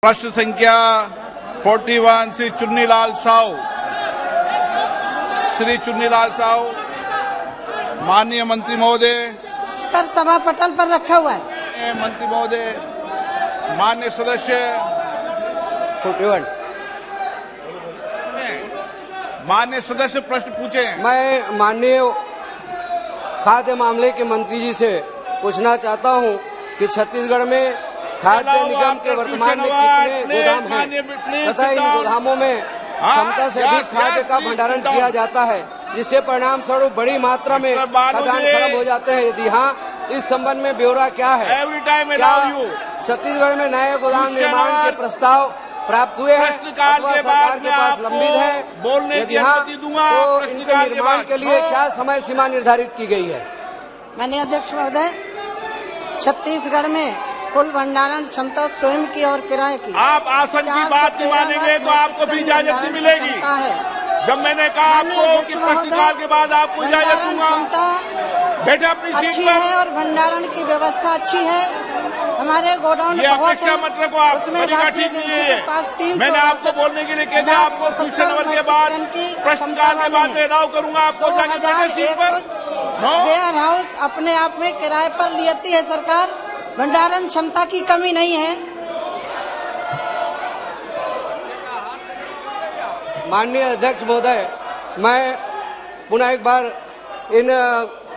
प्रश्न संख्या 41 श्री चुन्नीलाल साहू। श्री चुन्नीलाल साहू। माननीय मंत्री महोदय। सर सभा पटल पर रखा हुआ है। मंत्री महोदय, माननीय सदस्य 41। माननीय सदस्य प्रश्न पूछे। मैं माननीय खाद्य मामले के मंत्री जी से पूछना चाहता हूं कि छत्तीसगढ़ में खाद्य निगम के वर्तमान में कितने गोदाम हैं तथा इन गोदामों में क्षमता से अधिक खाद्य का भंडारण किया जाता है, जिससे परिणाम स्वरूप बड़ी मात्रा में खाद्यान्न खत्म हो जाते हैं। यदि हाँ, इस संबंध में ब्यौरा क्या है? क्या छत्तीसगढ़ में नए गोदाम निर्माण के प्रस्ताव प्राप्त हुए हैं अथवा सरकार के पास लंबित है? यदि हाँ, तो इनके निर्माण के लिए क्या समय सीमा निर्धारित की गई है? माननीय अध्यक्ष महोदय, छत्तीसगढ़ में कुल भंडारण क्षमता स्वयं की और किराए की। आप आसन की बात नहीं मानेंगे तो आपको भी इजाजत नहीं मिलेगी। जब मैंने कहा आपको कि प्रश्नकाल के बाद आपको इजाजत दूंगा, बैठे अपनी सीट अच्छी पर। है और भंडारण की व्यवस्था अच्छी है। हमारे गोडाउन बहुत है, उसमें राज्य एजेंसी के पास 300। मैंने आपको बोलने के लिए कह दिया, आपको क्वेश्चन नंबर के बाद प्रश्नकाल के बाद में अलाउ करूंगा आपको जाके बैठे सीट पर। वेयर हाउस अपने आप में किराए पर लेती है सरकार, भंडारण क्षमता की कमी नहीं है। माननीय अध्यक्ष महोदय, मैं पुनः एक बार इन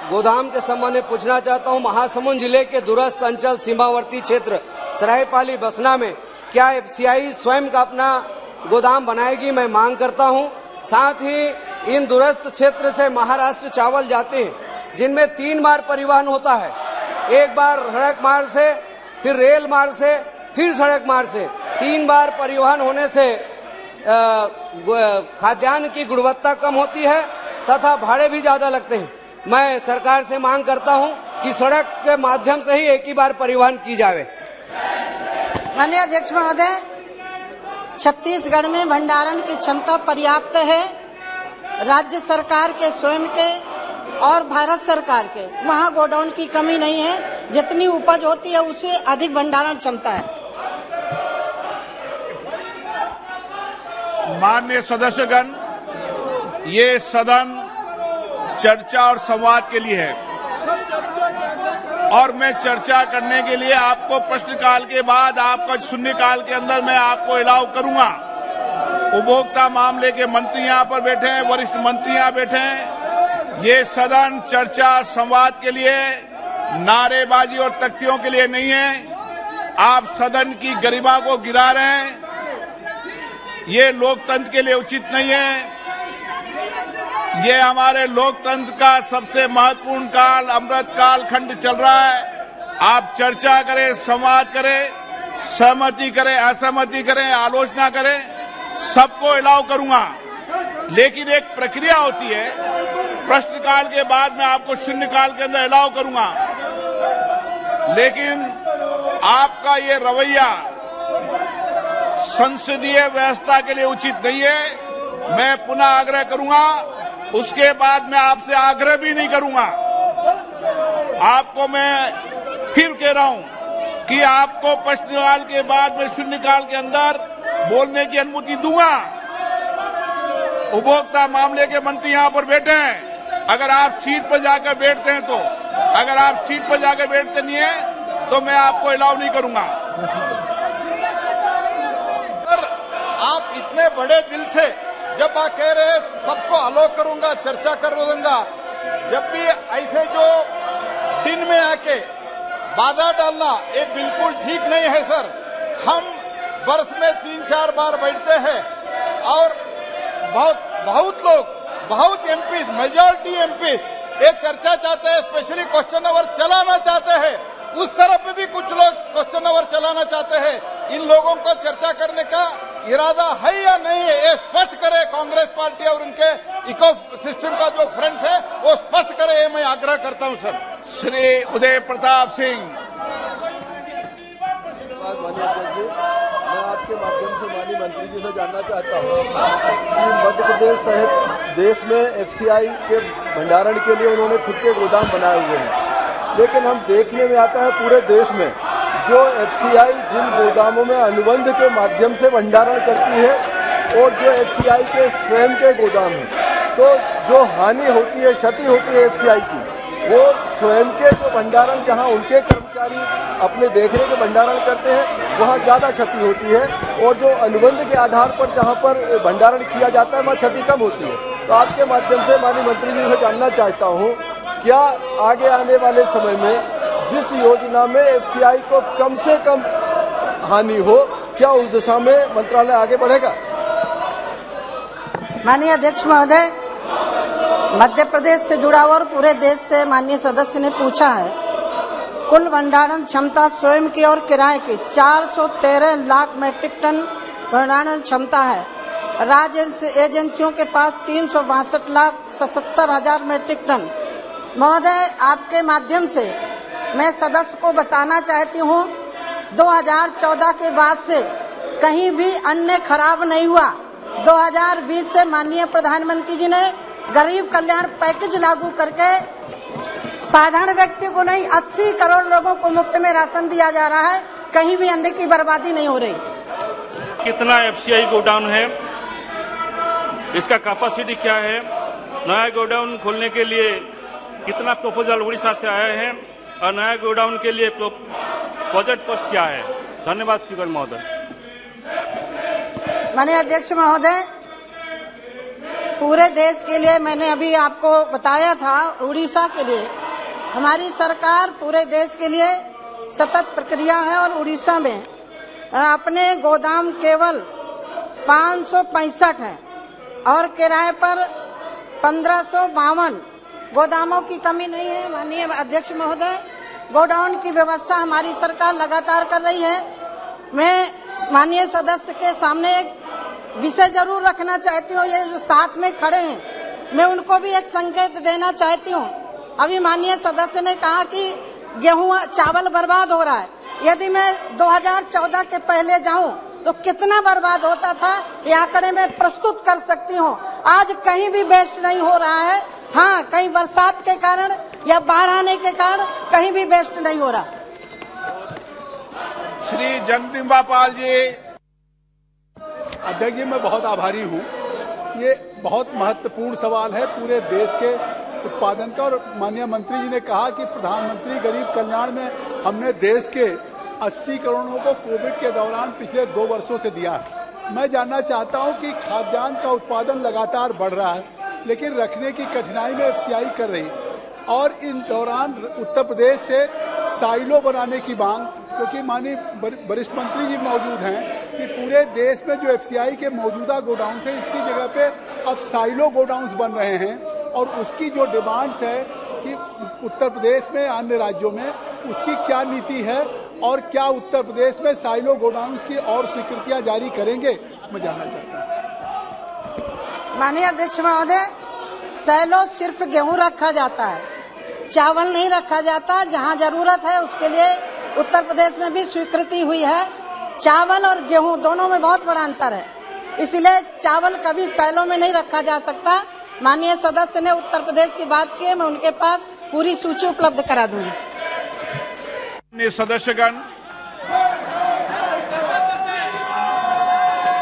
गोदाम के संबंध में पूछना चाहता हूं। महासमुंद जिले के दूरस्थ अंचल सीमावर्ती क्षेत्र सरायपाली बसना में क्या एफसीआई स्वयं का अपना गोदाम बनाएगी? मैं मांग करता हूं। साथ ही इन दूरस्थ क्षेत्र से महाराष्ट्र चावल जाते हैं, जिनमें 3 बार परिवहन होता है। एक बार सड़क मार्ग से, फिर रेल मार्ग से, फिर सड़क मार्ग से। 3 बार परिवहन होने से खाद्यान्न की गुणवत्ता कम होती है तथा भाड़े भी ज्यादा लगते हैं। मैं सरकार से मांग करता हूं कि सड़क के माध्यम से ही एक ही बार परिवहन की जाए। माननीय अध्यक्ष महोदय, छत्तीसगढ़ में भंडारण की क्षमता पर्याप्त है। राज्य सरकार के स्वयं के और भारत सरकार के वहाँ गोडाउन की कमी नहीं है। जितनी उपज होती है उससे अधिक भंडारण क्षमता है। माननीय सदस्यगण, ये सदन चर्चा और संवाद के लिए है और मैं चर्चा करने के लिए आपको प्रश्नकाल के बाद आपका शून्यकाल के अंदर मैं आपको अलाउ करूंगा। उपभोक्ता मामले के मंत्री यहाँ पर बैठे हैं, वरिष्ठ मंत्री यहाँ बैठे हैं। ये सदन चर्चा संवाद के लिए, नारेबाजी और तख्तियों के लिए नहीं है। आप सदन की गरिमा को गिरा रहे हैं, ये लोकतंत्र के लिए उचित नहीं है। ये हमारे लोकतंत्र का सबसे महत्वपूर्ण काल, अमृत काल खंड चल रहा है। आप चर्चा करें, संवाद करें, सहमति करें, असहमति करें, आलोचना करें, सबको अलाउ करूंगा। लेकिन एक प्रक्रिया होती है, प्रश्नकाल के बाद मैं आपको शून्यकाल के अंदर अलाउ करूंगा। लेकिन आपका ये रवैया संसदीय व्यवस्था के लिए उचित नहीं है। मैं पुनः आग्रह करूंगा, उसके बाद मैं आपसे आग्रह भी नहीं करूंगा। आपको मैं फिर कह रहा हूं कि आपको प्रश्नकाल के बाद में शून्यकाल के अंदर बोलने की अनुमति दूंगा। उपभोक्ता मामले के मंत्री यहाँ पर बैठे हैं। अगर आप सीट पर जाकर बैठते हैं तो, अगर आप सीट पर जाकर बैठते नहीं है तो मैं आपको अलाउ नहीं करूंगा। सर, आप इतने बड़े दिल से जब आप कह रहे हैं सबको अलाउ करूंगा, चर्चा कर दूंगा, जब भी ऐसे जो दिन में आके बाधा डालना ये बिल्कुल ठीक नहीं है सर। हम वर्ष में 3-4 बार बैठते हैं और बहुत लोग, बहुत एमपी, मेजॉरिटी एमपी ये चर्चा चाहते हैं, स्पेशली क्वेश्चन आवर चलाना चाहते हैं। उस तरफ भी कुछ लोग क्वेश्चन आवर चलाना चाहते हैं। इन लोगों को चर्चा करने का इरादा है या नहीं है, ये स्पष्ट करे कांग्रेस पार्टी और उनके इको सिस्टम का जो फ्रेंड्स है वो स्पष्ट करे, ये मैं आग्रह करता हूं सर। श्री उदय प्रताप सिंह। मैं आपके माध्यम से माननीय मंत्री जी से जानना चाहता हूँ कि मध्य प्रदेश सहित देश में एफसीआई के भंडारण के लिए उन्होंने खुद के गोदाम बनाए हुए हैं, लेकिन हम देखने में आता है पूरे देश में जो एफसीआई जिन गोदामों में अनुबंध के माध्यम से भंडारण करती है और जो एफसीआई के स्वयं के गोदाम हैं, तो जो हानि होती है, क्षति होती है एफसीआई की, वो स्वयं के जो भंडारण, जहां उनके कर्मचारी अपने देखने के भंडारण करते हैं, वहां ज़्यादा क्षति होती है, और जो अनुबंध के आधार पर जहां पर भंडारण किया जाता है वहाँ क्षति कम होती है। तो आपके माध्यम से माननीय मंत्री जी से जानना चाहता हूँ, क्या आगे आने वाले समय में जिस योजना में एफसीआई को कम से कम हानि हो, क्या उस दिशा में मंत्रालय आगे बढ़ेगा? माननीय अध्यक्ष महोदय, मध्य प्रदेश से जुड़ा और पूरे देश से माननीय सदस्य ने पूछा है, कुल भंडारण क्षमता स्वयं की और किराए की 413 लाख मीट्रिक टन भंडारण क्षमता है। राज्य एजेंसियों के पास 362,77,000 मीट्रिक टन। महोदय, आपके माध्यम से मैं सदस्य को बताना चाहती हूँ, 2014 के बाद से कहीं भी अन्न खराब नहीं हुआ। 2020 से माननीय प्रधानमंत्री जी ने गरीब कल्याण पैकेज लागू करके साधारण व्यक्ति को नहीं 80 करोड़ लोगों को मुफ्त में राशन दिया जा रहा है। कहीं भी अन्न की बर्बादी नहीं हो रही। कितना एफसीआई गोडाउन है, इसका कैपेसिटी क्या है, नया गोडाउन खोलने के लिए कितना प्रपोजल उड़ीसा से आए हैं और नया गोडाउन के लिए प्रोजेक्ट कॉस्ट क्या है? धन्यवाद स्पीकर महोदय। माननीय अध्यक्ष महोदय, पूरे देश के लिए मैंने अभी आपको बताया था, उड़ीसा के लिए हमारी सरकार पूरे देश के लिए सतत प्रक्रिया है और उड़ीसा में अपने गोदाम केवल 565 हैं और किराए पर 1552 गोदामों की कमी नहीं है। माननीय अध्यक्ष महोदय, गोडाउन की व्यवस्था हमारी सरकार लगातार कर रही है। मैं माननीय सदस्य के सामने एक विषय जरूर रखना चाहती हूँ, ये जो साथ में खड़े हैं, मैं उनको भी एक संकेत देना चाहती हूँ। अभी माननीय सदस्य ने कहा कि गेहूं चावल बर्बाद हो रहा है। यदि मैं 2014 के पहले जाऊं तो कितना बर्बाद होता था, ये आंकड़े में प्रस्तुत कर सकती हूँ। आज कहीं भी वेस्ट नहीं हो रहा है। हाँ, कहीं बरसात के कारण या बाढ़ आने के कारण कहीं भी वेस्ट नहीं हो रहा। श्री जगदम्बा पाल जी। अध्यक्ष जी, मैं बहुत आभारी हूँ। ये बहुत महत्वपूर्ण सवाल है पूरे देश के उत्पादन का, और माननीय मंत्री जी ने कहा कि प्रधानमंत्री गरीब कल्याण में हमने देश के 80 करोड़ों को कोविड के दौरान पिछले 2 वर्षों से दिया है। मैं जानना चाहता हूं कि खाद्यान्न का उत्पादन लगातार बढ़ रहा है, लेकिन रखने की कठिनाई में एफसीआई कर रही है, और इन दौरान उत्तर प्रदेश से साइलो बनाने की मांग, क्योंकि माननीय वरिष्ठ मंत्री जी मौजूद हैं कि पूरे देश में जो एफसीआई के मौजूदा गोडाउन है, इसकी जगह पे अब साइलो गोडाउन्स बन रहे हैं, और उसकी जो डिमांड्स है कि उत्तर प्रदेश में अन्य राज्यों में उसकी क्या नीति है, और क्या उत्तर प्रदेश में साइलो गोडाउन्स की और स्वीकृतियां जारी करेंगे, मैं जानना चाहता हूँ। माननीय अध्यक्ष महोदय, साइलो सिर्फ गेहूं रखा जाता है, चावल नहीं रखा जाता। जहां जरूरत है उसके लिए उत्तर प्रदेश में भी स्वीकृति हुई है। चावल और गेहूं दोनों में बहुत बड़ा अंतर है, इसलिए चावल कभी साइलो में नहीं रखा जा सकता। माननीय सदस्य ने उत्तर प्रदेश की बात की है, मैं उनके पास पूरी सूची उपलब्ध करा दूंगी। सदस्यगण,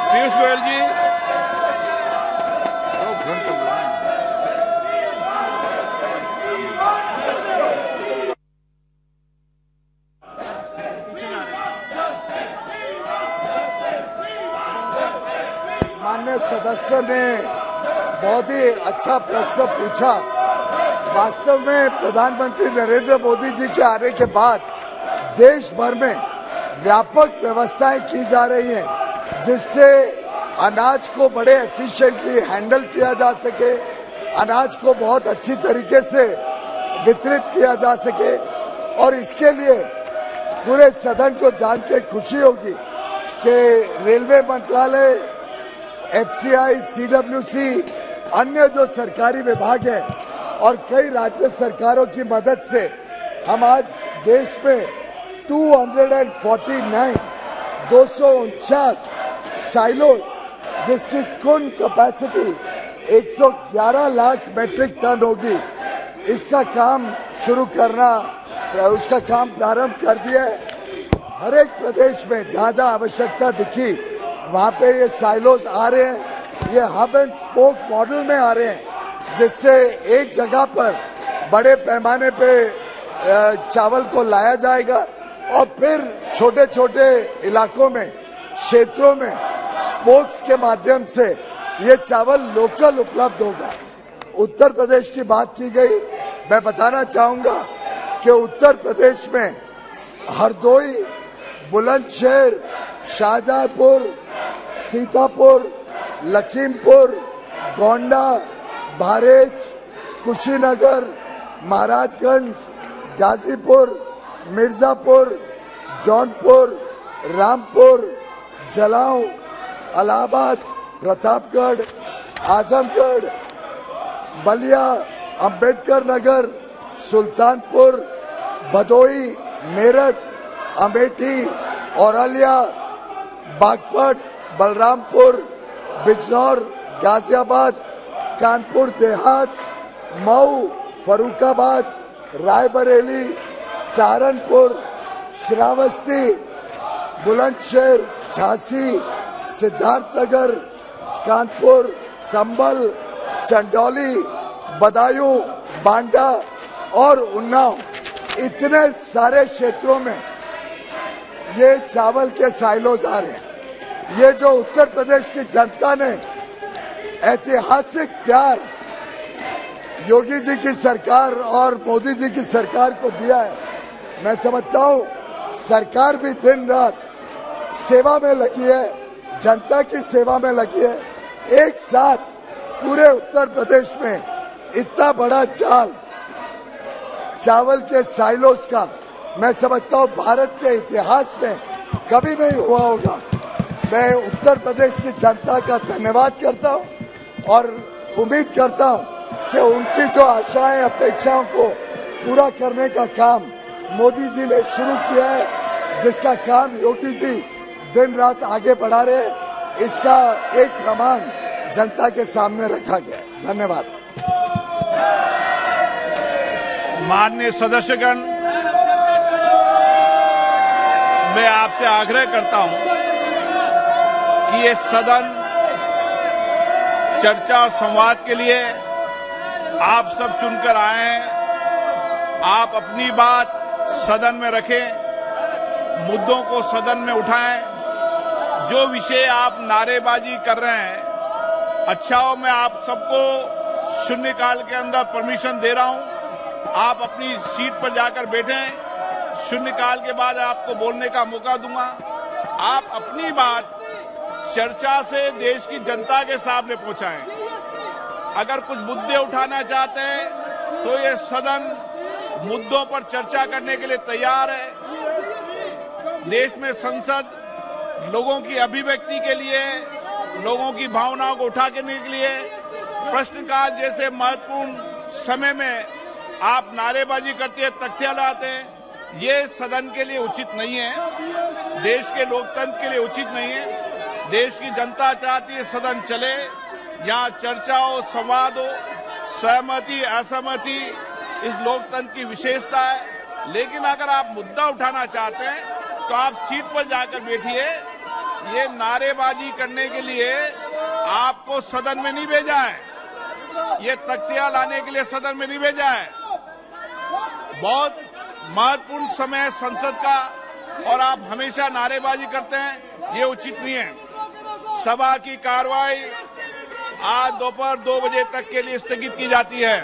पीयूष गोयल जी। माननीय सदस्य ने बहुत ही अच्छा प्रश्न पूछा। वास्तव में प्रधानमंत्री नरेंद्र मोदी जी के आने के बाद देश भर में व्यापक व्यवस्थाएं की जा रही हैं, जिससे अनाज को बड़े एफिशिएंटली हैंडल किया जा सके, अनाज को बहुत अच्छी तरीके से वितरित किया जा सके। और इसके लिए पूरे सदन को जान के खुशी होगी कि रेलवे मंत्रालय, एफसीआई, सीडब्ल्यूसी, अन्य जो सरकारी विभाग हैं और कई राज्य सरकारों की मदद से हम आज देश में 249 साइलोस, जिसकी कुल कैपेसिटी 111 लाख मीट्रिक टन होगी, इसका काम शुरू करना, उसका काम प्रारंभ कर दिया है। हर एक प्रदेश में जहाँ जहाँ आवश्यकता दिखी वहाँ पे ये साइलोस आ रहे हैं, ये हब एंड स्पोक मॉडल में आ रहे हैं, जिससे एक जगह पर बड़े पैमाने पे चावल को लाया जाएगा और फिर छोटे छोटे इलाकों में, क्षेत्रों में स्पोक्स के माध्यम से ये चावल लोकल उपलब्ध होगा। उत्तर प्रदेश की बात की गई, मैं बताना चाहूंगा कि उत्तर प्रदेश में हरदोई, बुलंदशहर, शाहजहांपुर, सीतापुर, लखीमपुर, गोंडा, बहराइच, कुशीनगर, महाराजगंज, गाजीपुर, मिर्जापुर, जौनपुर, रामपुर, जलाओं, इलाहाबाद, प्रतापगढ़, आजमगढ़, बलिया, अंबेडकर नगर, सुल्तानपुर, भदोई, मेरठ, अमेठी, औरैया, बागपत, बलरामपुर, बिजनौर, गाजियाबाद, कानपुर देहात, मऊ, फरुखाबाद, रायबरेली, सहारनपुर, श्रावस्ती, बुलंदशहर, झांसी, सिद्धार्थनगर, कानपुर, संभल, चंदौली, बदायूं, बांडा और उन्नाव, इतने सारे क्षेत्रों में ये चावल के साइलोज आ रहे हैं। ये जो उत्तर प्रदेश की जनता ने ऐतिहासिक प्यार योगी जी की सरकार और मोदी जी की सरकार को दिया है, मैं समझता हूँ सरकार भी दिन रात सेवा में लगी है, जनता की सेवा में लगी है। एक साथ पूरे उत्तर प्रदेश में इतना बड़ा जाल चावल के साइलोस का, मैं समझता हूँ भारत के इतिहास में कभी नहीं हुआ होगा। मैं उत्तर प्रदेश की जनता का धन्यवाद करता हूँ और उम्मीद करता हूँ कि उनकी जो आशाएं, अपेक्षाओं को पूरा करने का काम मोदी जी ने शुरू किया है, जिसका काम योगी जी दिन रात आगे बढ़ा रहे हैं, इसका एक प्रमाण जनता के सामने रखा गया। धन्यवाद। माननीय सदस्यगण, मैं आपसे आग्रह करता हूं कि ये सदन चर्चा और संवाद के लिए आप सब चुनकर आए हैं। आप अपनी बात सदन में रखें, मुद्दों को सदन में उठाएं। जो विषय आप नारेबाजी कर रहे हैं, अच्छा हो, मैं आप सबको शून्यकाल के अंदर परमिशन दे रहा हूं। आप अपनी सीट पर जाकर बैठें, शून्यकाल के बाद आपको बोलने का मौका दूंगा। आप अपनी बात चर्चा से देश की जनता के सामने पहुंचाएं। अगर कुछ मुद्दे उठाना चाहते हैं तो ये सदन मुद्दों पर चर्चा करने के लिए तैयार है। देश में संसद लोगों की अभिव्यक्ति के लिए, लोगों की भावनाओं को उठा करने के लिए, प्रश्नकाल जैसे महत्वपूर्ण समय में आप नारेबाजी करते हैं, तख्तियां लाते हैं, ये सदन के लिए उचित नहीं है, देश के लोकतंत्र के लिए उचित नहीं है। देश की जनता चाहती है सदन चले, यहाँ चर्चा हो, संवाद हो, सहमति असहमति इस लोकतंत्र की विशेषता है। लेकिन अगर आप मुद्दा उठाना चाहते हैं तो आप सीट पर जाकर बैठिए। ये नारेबाजी करने के लिए आपको सदन में नहीं भेजा है, ये तख्तियां लाने के लिए सदन में नहीं भेजा है। बहुत महत्वपूर्ण समय है संसद का और आप हमेशा नारेबाजी करते हैं, ये उचित नहीं है। सभा की कार्रवाई आज दोपहर 2 बजे तक के लिए स्थगित की जाती है।